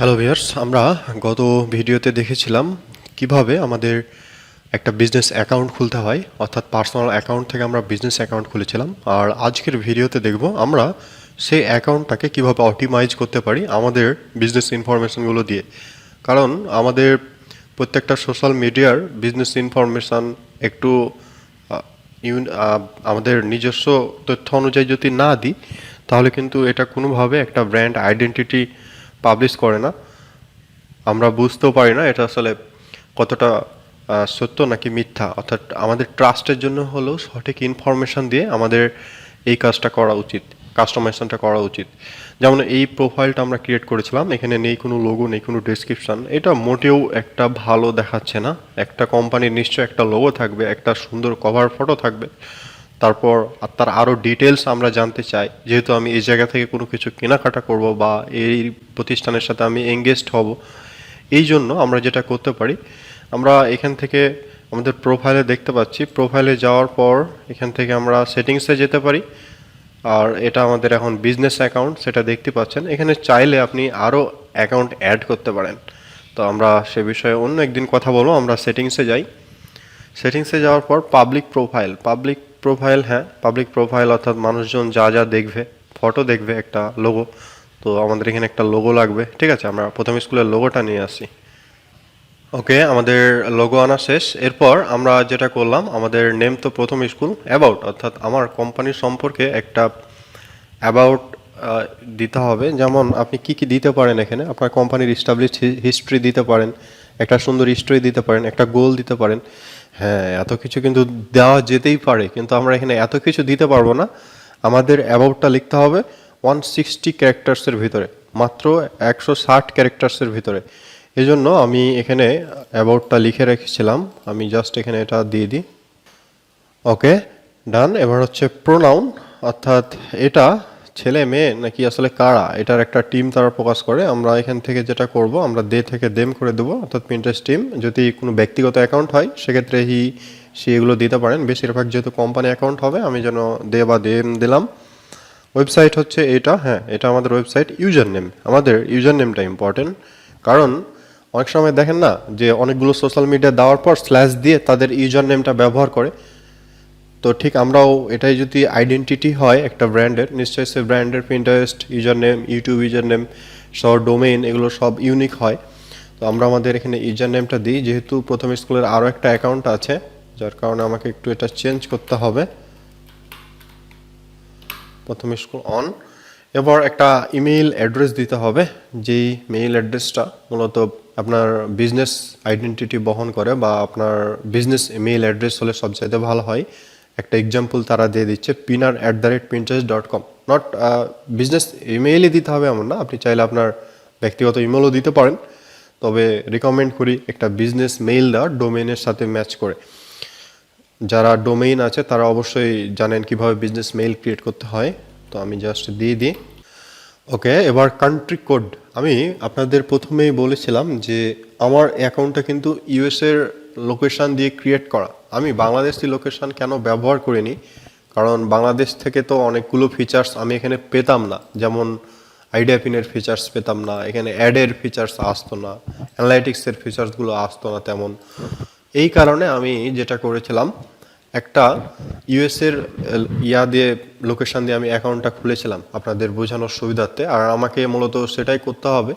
Hello viewers, আমরা গত ভিডিওতে দেখেছিলাম কিভাবে আমাদের একটা বিজনেস অ্যাকাউন্ট খুলতে হয়, অর্থাৎ পার্সোনাল অ্যাকাউন্ট থেকে আমরা বিজনেস অ্যাকাউন্ট খুলেছিলাম। আর আজকের ভিডিওতে দেখব আমরা সেই অ্যাকাউন্টটাকে কিভাবে অপটিমাইজ করতে পারি আমাদের বিজনেস ইনফরমেশনগুলো দিয়ে। কারণ আমাদের প্রত্যেকটা সোশ্যাল মিডিয়ার বিজনেস ইনফরমেশান একটু আমাদের নিজস্ব তথ্য অনুযায়ী যদি না দিই, তাহলে কিন্তু এটা কোনোভাবে একটা ব্র্যান্ড আইডেন্টিটি পাবলিশ করে না। আমরা বুঝতেও পারি না এটা আসলে কতটা সত্য নাকি মিথ্যা। অর্থাৎ আমাদের ট্রাস্টের জন্য হলেও সঠিক ইনফরমেশান দিয়ে আমাদের এই কাজটা করা উচিত, কাস্টমাইজেশনটা করা উচিত। যেমন এই প্রোফাইলটা আমরা ক্রিয়েট করেছিলাম, এখানে নেই কোনো লোগো, নেই কোনো ডেসক্রিপশান। এটা মোটেও একটা ভালো দেখাচ্ছে না। একটা কোম্পানির নিশ্চয় একটা লোগো থাকবে, একটা সুন্দর কভার ফটো থাকবে, তারপর তার আরও ডিটেলস আমরা জানতে চাই। যেহেতু আমি এই জায়গা থেকে কোনো কিছু কেনাকাটা করব বা এই প্রতিষ্ঠানের সাথে আমি এঙ্গেজড হব, এই জন্য আমরা যেটা করতে পারি, আমরা এখান থেকে আমাদের প্রোফাইলে দেখতে পাচ্ছি, প্রোফাইলে যাওয়ার পর এখান থেকে আমরা সেটিংসে যেতে পারি। আর এটা আমাদের এখন বিজনেস অ্যাকাউন্ট, সেটা দেখতে পাচ্ছেন। এখানে চাইলে আপনি আরও অ্যাকাউন্ট অ্যাড করতে পারেন। তো আমরা সে বিষয়ে অন্য একদিন কথা বলবো। আমরা সেটিংসে যাই। সেটিংসে যাওয়ার পর পাবলিক প্রোফাইল, হ্যাঁ, পাবলিক প্রোফাইল অর্থাৎ মানুষজন যা যা দেখবে, ফটো দেখবে, একটা লোগো। তো আমাদের এখানে একটা লোগো লাগবে, ঠিক আছে। আমরা প্রথম স্কুলের লোগোটা নিয়ে আসি। ওকে, আমাদের লোগো আনা শেষ। এরপর আমরা যেটা করলাম, আমাদের নেম তো প্রথম স্কুল, অ্যাবাউট অর্থাৎ আমার কোম্পানির সম্পর্কে একটা অ্যাবাউট দিতে হবে। যেমন আপনি কি কি দিতে পারেন, এখানে আপনার কোম্পানির এস্টাবলিশ হিস্ট্রি দিতে পারেন, একটা সুন্দর স্টোরি দিতে পারেন, একটা গোল দিতে পারেন। হ্যাঁ, এত কিছু কিন্তু দেওয়া যেতেই পারে, কিন্তু আমরা এখানে এত কিছু দিতে পারবো না। আমাদের অ্যাবাউটটা লিখতে হবে 160 ক্যারেক্টার্সের ভিতরে, মাত্র 160 ক্যারেক্টার্সের ভিতরে। এই জন্য আমি এখানে অ্যাবাউটটা লিখে রেখেছিলাম, আমি জাস্ট এখানে এটা দিয়ে দিই। ওকে, ডান। এবার হচ্ছে প্রোনাউন, অর্থাৎ এটা ছেলে মেয়ে নাকি আসলে কারা, এটার একটা টিম তারা প্রকাশ করে। আমরা এখান থেকে যেটা করব, আমরা দে থেকে দেম করে দেবো, অর্থাৎ প্রিন্টারেস্ট টিম। যদি কোনো ব্যক্তিগত অ্যাকাউন্ট হয় সেক্ষেত্রে সে এগুলো দিতে পারেন। বেশিরভাগ যেহেতু কোম্পানি অ্যাকাউন্ট হবে, আমি যেন দে বা দেম দিলাম। ওয়েবসাইট হচ্ছে এটা, হ্যাঁ, এটা আমাদের ওয়েবসাইট। ইউজার নেম, আমাদের ইউজার নেমটা ইম্পর্টেন্ট। কারণ অনেক সময় দেখেন না যে অনেকগুলো সোশ্যাল মিডিয়া দেওয়ার পর স্ল্যাশ দিয়ে তাদের ইউজার নেমটা ব্যবহার করে। তো ঠিক আমরাও এটাই যদি আইডেন্টিটি হয় একটা ব্র্যান্ডের, নিশ্চয়ই সে ব্র্যান্ডের Pinterest user name, YouTube user name সহ ডোমেইন, এগুলো সব ইউনিক হয়। তো আমরা আমাদের এখানে ইউজার নেমটা দিই। যেহেতু প্রথম স্কুলের আরও একটা অ্যাকাউন্ট আছে, যার কারণে আমাকে একটু এটা চেঞ্জ করতে হবে। প্রথম স্কুল অন। এবার একটা ইমেইল অ্যাড্রেস দিতে হবে, যেই মেইল অ্যাড্রেসটা মূলত আপনার বিজনেস আইডেন্টিটি বহন করে, বা আপনার বিজনেস ইমেইল অ্যাড্রেস হলে সবচাইতে ভালো হয়। একটা এক্সাম্পল তারা দিয়ে দিচ্ছে, pinar@pinterest.com। নট বিজনেস ইমেইলই দিতে হবে এমন না, আপনি চাইলে আপনার ব্যক্তিগত ইমেলও দিতে পারেন। তবে রিকমেন্ড করি একটা বিজনেস মেইল দেওয়ার, ডোমেইনের সাথে ম্যাচ করে। যারা ডোমেইন আছে তারা অবশ্যই জানেন কিভাবে বিজনেস মেইল ক্রিয়েট করতে হয়। তো আমি জাস্ট দিয়ে দিই। ওকে, এবার কান্ট্রি কোড। আমি আপনাদের প্রথমেই বলেছিলাম যে আমার অ্যাকাউন্টটা কিন্তু ইউএসের লোকেশান দিয়ে ক্রিয়েট করা। আমি বাংলাদেশি লোকেশান কেন ব্যবহার করিনি, কারণ বাংলাদেশ থেকে তো অনেকগুলো ফিচার্স আমি এখানে পেতাম না। যেমন আইডিয়া পিনের ফিচার্স পেতাম না, এখানে অ্যাডের ফিচার্স আসতো না, অ্যানালাইটিক্সের ফিচার্সগুলো আসতো না তেমন। এই কারণে আমি যেটা করেছিলাম, একটা ইউএসের দিয়ে লোকেশান দিয়ে আমি অ্যাকাউন্টটা খুলেছিলাম আপনাদের বোঝানোর সুবিধার্থে। আর আমাকে মূলত সেটাই করতে হবে।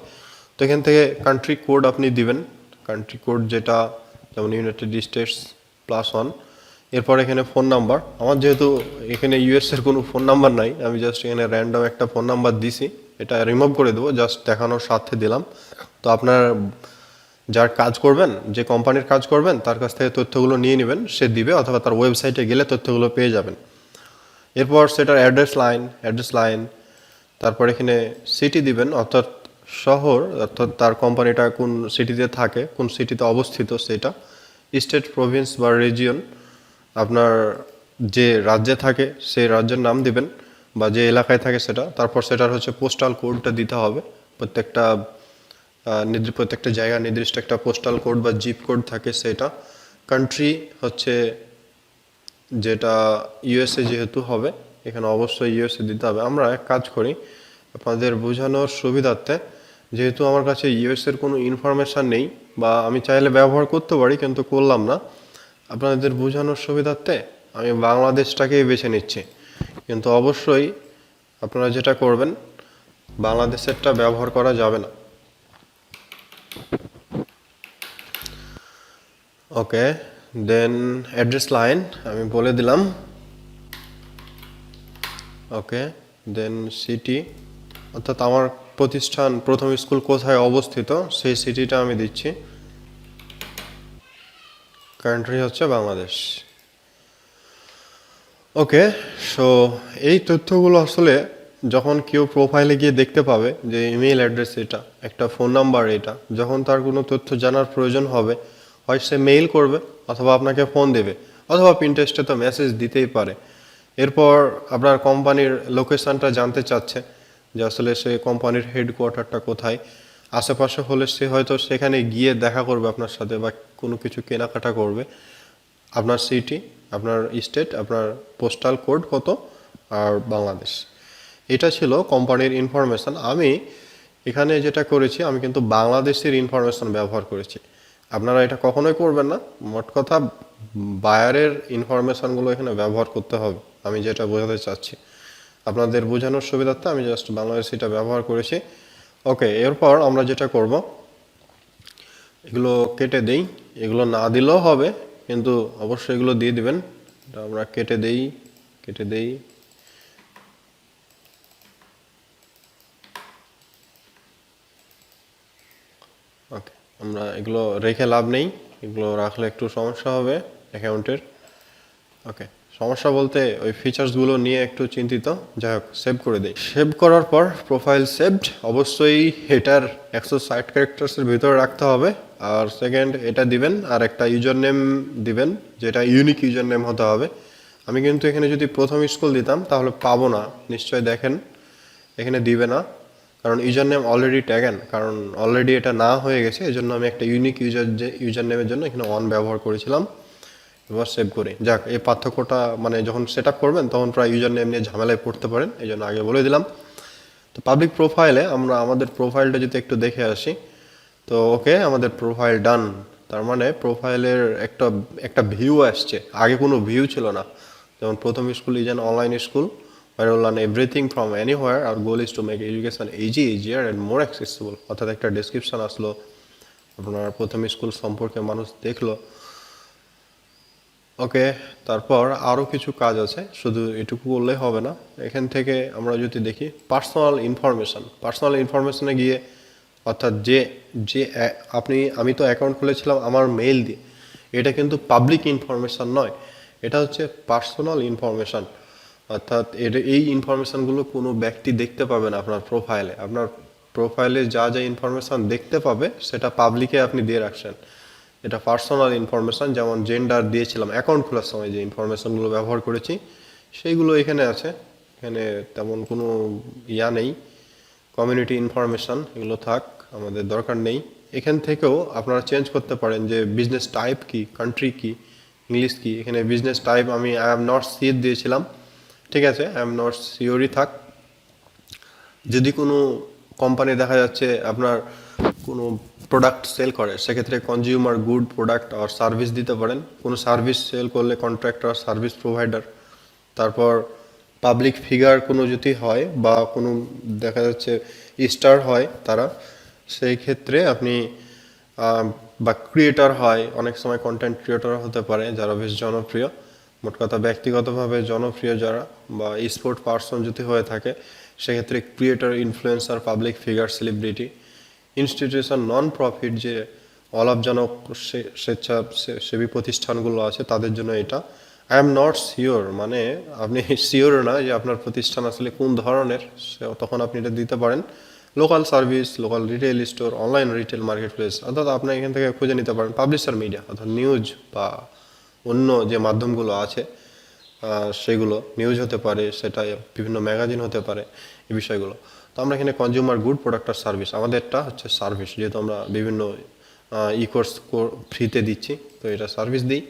তো এখান থেকে কান্ট্রি কোড আপনি দিবেন, কান্ট্রি কোড যেটা, যেমন ইউনাইটেড স্টেটস +1। এরপর এখানে ফোন নাম্বার। আমার যেহেতু এখানে ইউএসের কোনো ফোন নাম্বার নাই, আমি জাস্ট এখানে র্যান্ডম একটা ফোন নাম্বার দিছি, এটা রিমুভ করে দেবো, জাস্ট দেখানোর স্বার্থে দিলাম। তো আপনার যার কাজ করবেন, যে কোম্পানির কাজ করবেন, তার কাছ থেকে তথ্যগুলো নিয়ে নেবেন, সে দিবে, অথবা তার ওয়েবসাইটে গেলে তথ্যগুলো পেয়ে যাবেন। এরপর সেটার অ্যাড্রেস লাইন, তারপর এখানে সিটি দিবেন, অর্থাৎ শহর, অর্থাৎ তার কোম্পানিটা কোন সিটিতে থাকে, কোন সিটিতে অবস্থিত সেটা। স্টেট, প্রভিন্স বা রিজিয়ন, আপনার যে রাজ্যে থাকে সেই রাজ্যের নাম দিবেন, বা যে এলাকায় থাকে সেটা। তারপর সেটার হচ্ছে পোস্টাল কোডটা দিতে হবে। প্রত্যেকটা জায়গায় নির্দিষ্ট একটা পোস্টাল কোড বা জিপ কোড থাকে সেটা। কান্ট্রি হচ্ছে যেটা ইউএসএ যেহেতু হবে, এখানে অবশ্যই ইউএসএ দিতে হবে। আমরা এক কাজ করি, আপনাদের বোঝানোর সুবিধার্থে যেহেতু আমার কাছে ইউএস এর কোনো ইনফরমেশান নেই বা আমি চাইলে ব্যবহার করতে পারি কিন্তু করলাম না, আপনাদের বোঝানোর সুবিধার্থে আমি বাংলাদেশটাকেই বেছে নিচ্ছি। কিন্তু অবশ্যই আপনারা যেটা করবেন, বাংলাদেশেরটা ব্যবহার করা যাবে না। ওকে, দেন অ্যাড্রেস লাইন আমি বলে দিলাম। ওকে, দেন সিটি, অর্থাৎ আমার প্রতিষ্ঠান প্রথম স্কুল কোথায় অবস্থিত সেই সিটিটা আমি দিচ্ছি। কান্ট্রি হচ্ছে বাংলাদেশ। ওকে, সো এই তথ্যগুলো আসলে যখন কেউ প্রোফাইলে গিয়ে দেখতে পাবে যে ইমেল অ্যাড্রেস এটা, একটা ফোন নাম্বার এটা, যখন তার কোনো তথ্য জানার প্রয়োজন হবে, হয় সে মেইল করবে অথবা আপনাকে ফোন দেবে অথবা পিন্টারেস্টে তো মেসেজ দিতেই পারে। এরপর আপনার কোম্পানির লোকেশনটা জানতে চাচ্ছে যে আসলে সে কোম্পানির হেডকোয়ার্টারটা কোথায়, আশেপাশে হলে সে হয়তো সেখানে গিয়ে দেখা করবে আপনার সাথে বা কোনো কিছু কেনাকাটা করবে। আপনার সিটি, আপনার স্টেট, আপনার পোস্টাল কোড কত, আর বাংলাদেশ। এটা ছিল কোম্পানির ইনফরমেশান। আমি এখানে যেটা করেছি, আমি কিন্তু বাংলাদেশের ইনফরমেশান ব্যবহার করেছি। আপনারা এটা কখনোই করবেন না। মোট কথা বায়ারের ইনফরমেশানগুলো এখানে ব্যবহার করতে হবে, আমি যেটা বোঝাতে চাচ্ছি। আপনাদের বোঝানোর সুবিধার্থে আমি জাস্ট বাংলাদেশিটা ব্যবহার করেছি। ওকে, এরপর আমরা যেটা করব, এগুলো কেটে দেই। এগুলো না দিলেও হবে, কিন্তু অবশ্যই এগুলো দিয়ে দিবেন। আমরা কেটে দেই। ওকে, আমরা এগুলো রেখে লাভ নেই, এগুলো রাখলে একটু সমস্যা হবে অ্যাকাউন্টের। ওকে, সমস্যা বলতে ওই ফিচার্সগুলো নিয়ে একটু চিন্তিত। যাই হোক, সেভ করে দেই। সেভ করার পর প্রোফাইল সেভড, অবশ্যই এটার 160 ক্যারেক্টার্সের ভিতরে রাখতে হবে। আর সেকেন্ড এটা দিবেন, আর একটা ইউজার নেম দিবেন, যেটা ইউনিক ইউজার নেম হতে হবে। আমি কিন্তু এখানে যদি প্রথম স্কুল দিতাম তাহলে পাবো না, নিশ্চয় দেখেন এখানে দিবে না, কারণ ইউজার নেম অলরেডি ট্যাগেন, কারণ অলরেডি এটা না হয়ে গেছে। এই জন্য আমি একটা ইউনিক ইউজার নেমের জন্য এখানে ওয়ান ব্যবহার করেছিলাম। এবার সেভ করি। যাক, এই পার্থক্যটা মানে যখন সেট আপ করবেন তখন প্রায় ইউজার নেম নিয়ে ঝামেলায় পড়তে পারেন, এই জন্য আগে বলে দিলাম। তো পাবলিক প্রোফাইলে আমরা আমাদের প্রোফাইলটা যদি একটু দেখে আসি, তো ওকে, আমাদের প্রোফাইল ডান। তার মানে প্রোফাইলের একটা ভিউ আসছে, আগে কোনো ভিউ ছিল না। যেমন প্রথম school is an online school where you learn everything from anywhere. Our goal is to make education easy, easier and more accessible. অর্থাৎ একটা ডেসক্রিপশন আসলো, আপনার প্রথম স্কুল সম্পর্কে মানুষ দেখলো। ওকে, তারপর আরও কিছু কাজ আছে, শুধু এটুকু করলেই হবে না। এখান থেকে আমরা যদি দেখি পার্সোনাল ইনফরমেশনে গিয়ে, অর্থাৎ যে যে আমি তো অ্যাকাউন্ট খুলেছিলাম আমার মেইল দিয়ে, এটা কিন্তু পাবলিক ইনফরমেশান নয়, এটা হচ্ছে পার্সোনাল ইনফরমেশান। অর্থাৎ এই ইনফরমেশানগুলো কোনো ব্যক্তি দেখতে পাবে না আপনার প্রোফাইলে। আপনার প্রোফাইলে যা যা ইনফরমেশান দেখতে পাবে সেটা পাবলিকে আপনি দিয়ে রাখছেন, এটা পার্সোনাল ইনফরমেশান। যেমন জেন্ডার দিয়েছিলাম অ্যাকাউন্ট খোলার সময়, যে ইনফরমেশানগুলো ব্যবহার করেছি সেইগুলো এখানে আছে। এখানে তেমন কোনো নেই। কমিউনিটি ইনফরমেশান এগুলো থাক, আমাদের দরকার নেই। এখান থেকেও আপনারা চেঞ্জ করতে পারেন যে বিজনেস টাইপ কি, কান্ট্রি কি, ইংলিশ কি। এখানে বিজনেস টাইপ আমি আই এম নট সিওর দিয়েছিলাম, ঠিক আছে, আই এম নট সিওরই থাক। যদি কোনো কোম্পানি দেখা যাচ্ছে আপনার কোনো প্রোডাক্ট সেল করে, সেক্ষেত্রে কনজিউমার গুড, প্রোডাক্ট আর সার্ভিস দিতে পারেন। কোনো সার্ভিস সেল করলে কন্ট্রাক্টর, সার্ভিস প্রোভাইডার। তারপর পাবলিক ফিগার কোনো যদি হয় বা কোনো দেখা যাচ্ছে স্টার হয় তারা, সেই ক্ষেত্রে আপনি বা ক্রিয়েটর হয়, অনেক সময় কন্টেন্ট ক্রিয়েটর হতে পারে যারা বেশ জনপ্রিয়। মোট কথা ব্যক্তিগতভাবে জনপ্রিয় যারা, বা স্পোর্ট পার্সন যদি হয়ে থাকে সেক্ষেত্রে creator, influencer, public figure, celebrity. Institution, non profit যে অলাভজনক স্বেচ্ছাসেবী প্রতিষ্ঠানগুলো আছে তাদের জন্য এটা। আই এম নট শিওর মানে আপনি শিওর না যে আপনার প্রতিষ্ঠান আসলে কোন ধরনের, তখন আপনি এটা দিতে পারেন। Local service, local retail store, online retail market place, অর্থাৎ আপনি এখান থেকে খুঁজে নিতে পারেন। পাবলিশার মিডিয়া, অর্থাৎ নিউজ বা অন্য যে মাধ্যমগুলো আছে সেগুলো নিউজ হতে পারে, সেটা বিভিন্ন ম্যাগাজিন হতে পারে, এই বিষয়গুলো। তো আমরা এখানে কনজিউমার গুড, প্রোডাক্ট আর সার্ভিস, আমাদেরটা হচ্ছে সার্ভিস, যেহেতু আমরা বিভিন্ন কোর্স ফ্রিতে দিচ্ছি তো এটা সার্ভিস দিই।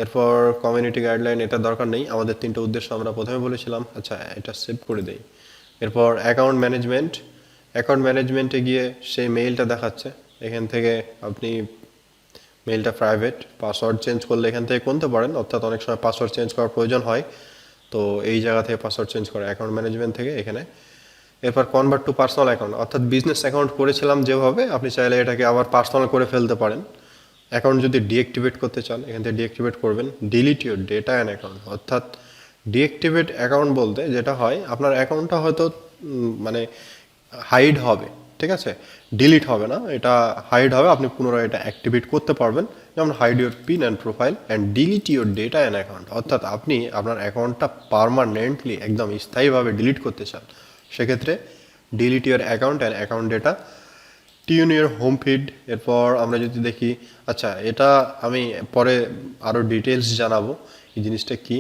এরপর কমিউনিটি গাইডলাইন, এটা দরকার নেই, আমাদের 3টে উদ্দেশ্য আমরা প্রথমে বলেছিলাম। আচ্ছা, এটা সেভ করে দেই। এরপর অ্যাকাউন্ট ম্যানেজমেন্ট, অ্যাকাউন্ট ম্যানেজমেন্টে গিয়ে সেই মেইলটা দেখাচ্ছে, এখান থেকে আপনি মেইলটা প্রাইভেট, পাসওয়ার্ড চেঞ্জ করলে এখান থেকে করতে পারেন, অর্থাৎ অনেক সময় পাসওয়ার্ড চেঞ্জ করার প্রয়োজন হয়, তো এই জায়গা থেকে পাসওয়ার্ড চেঞ্জ করে অ্যাকাউন্ট ম্যানেজমেন্ট থেকে এখানে। এরপর কনভার্ট টু পার্সোনাল অ্যাকাউন্ট, অর্থাৎ বিজনেস অ্যাকাউন্ট করেছিলাম যেভাবে আপনি চাইলে এটাকে আবার পার্সোনাল করে ফেলতে পারেন। অ্যাকাউন্ট যদি ডিঅ্যাক্টিভেট করতে চান এখান থেকে ডিঅ্যাক্টিভেট করবেন। Delete your data and account, অর্থাৎ ডিঅ্যাক্টিভেট অ্যাকাউন্ট বলতে যেটা হয় আপনার অ্যাকাউন্টটা হয়তো মানে হাইড হবে, ঠিক আছে, ডিলিট হবে না, এটা হাইড হবে, আপনি পুনরায় এটা অ্যাক্টিভেট করতে পারবেন। যেমন hide your pin and profile and delete your data and account, অর্থাৎ আপনি আপনার অ্যাকাউন্টটা পার্মানেন্টলি একদম স্থায়ীভাবে ডিলিট করতে চান, সেক্ষেত্রে delete your account and account data. Tune your home feed, এরপর আমরা যদি দেখি, আচ্ছা এটা আমি পরে আরও ডিটেলস জানাবো এই জিনিসটা কি।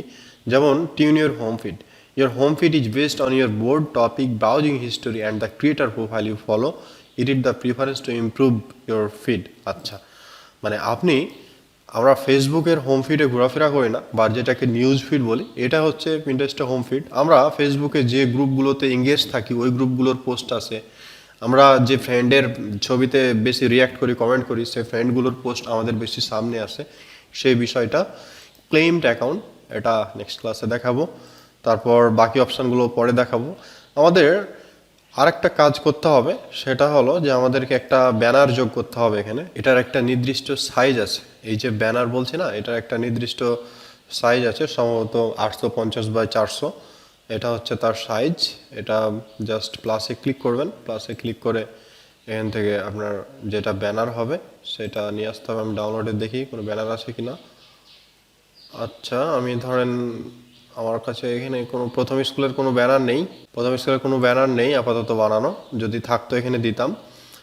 যেমন tune your home feed, your home feed is based on your board topic, browsing history and the creator profile you follow. Edit the preference to improve your feed. আচ্ছা, মানে আমরা ফেসবুকের হোম ফিডে ঘোরাফেরা করি না, বা যেটাকে নিউজ ফিড বলি, এটা হচ্ছে পিন্টারেস্টের হোম ফিড। আমরা ফেসবুকে যে গ্রুপগুলোতে এঙ্গেজ থাকি ওই গ্রুপগুলোর পোস্ট আছে, আমরা যে ফ্রেন্ডের ছবিতে বেশি রিয়াক্ট করি, কমেন্ট করি, সেই ফ্রেন্ডগুলোর পোস্ট আমাদের বেশি সামনে আসে, সেই বিষয়টা ক্লেইমড অ্যাকাউন্ট, এটা নেক্সট ক্লাসে দেখাবো। তারপর বাকি অপশানগুলো পরে দেখাবো। আমাদের আরেকটা কাজ করতে হবে, সেটা হলো যে আমাদেরকে একটা ব্যানার যোগ করতে হবে এখানে। এটার একটা নির্দিষ্ট সাইজ আছে, এই যে ব্যানার বলছি না, এটার একটা নির্দিষ্ট সাইজ আছে, সম্ভবত 850x400, এটা হচ্ছে তার সাইজ। এটা জাস্ট প্লাসে ক্লিক করবেন, প্লাসে ক্লিক করে এখান থেকে আপনার যেটা ব্যানার হবে সেটা নিয়ে আসতে হবে। আমি ডাউনলোডে দেখি কোনো ব্যানার আছে কিনা। আচ্ছা, আমি ধরেন আমার কাছে এখানে কোনো প্রথম স্কুলের কোনো ব্যানার নেই, আপাতত বানানো, যদি থাকতো এখানে দিতাম।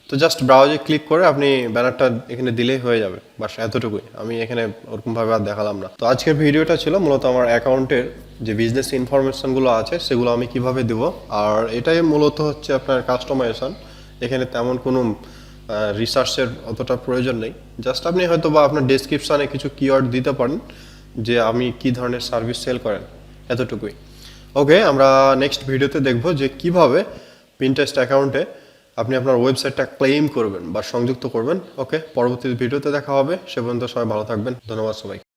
তো জাস্ট ব্রাউজে ক্লিক করে আপনি ব্যানারটা এখানে দিলেই হয়ে যাবে, বাস এতটুকুই। আমি এখানে ওরকমভাবে আর দেখালাম না। তো আজকের ভিডিওটা ছিল মূলত আমার অ্যাকাউন্টের যে বিজনেস ইনফরমেশনগুলো আছে সেগুলো আমি কিভাবে দেব, আর এটাই মূলত হচ্ছে আপনার কাস্টমাইজেশন। এখানে তেমন কোনো রিসার্চের অতটা প্রয়োজন নেই, জাস্ট আপনি হয়তো বা আপনার ডেসক্রিপশানে কিছু কিওয়ার্ড দিতে পারেন যে আমি কি ধরনের সার্ভিস সেল করেন, এতটুকুই। ওকে, আমরা নেক্সট ভিডিওতে দেখব যে কিভাবে পিন্টারেস্ট অ্যাকাউন্টে আপনি আপনার ওয়েবসাইটটা ক্লেম করবেন বা সংযুক্ত করবেন। ওকে, পরবর্তী ভিডিওতে দেখা হবে, সে পর্যন্ত সবাই ভালো থাকবেন, ধন্যবাদ সবাই।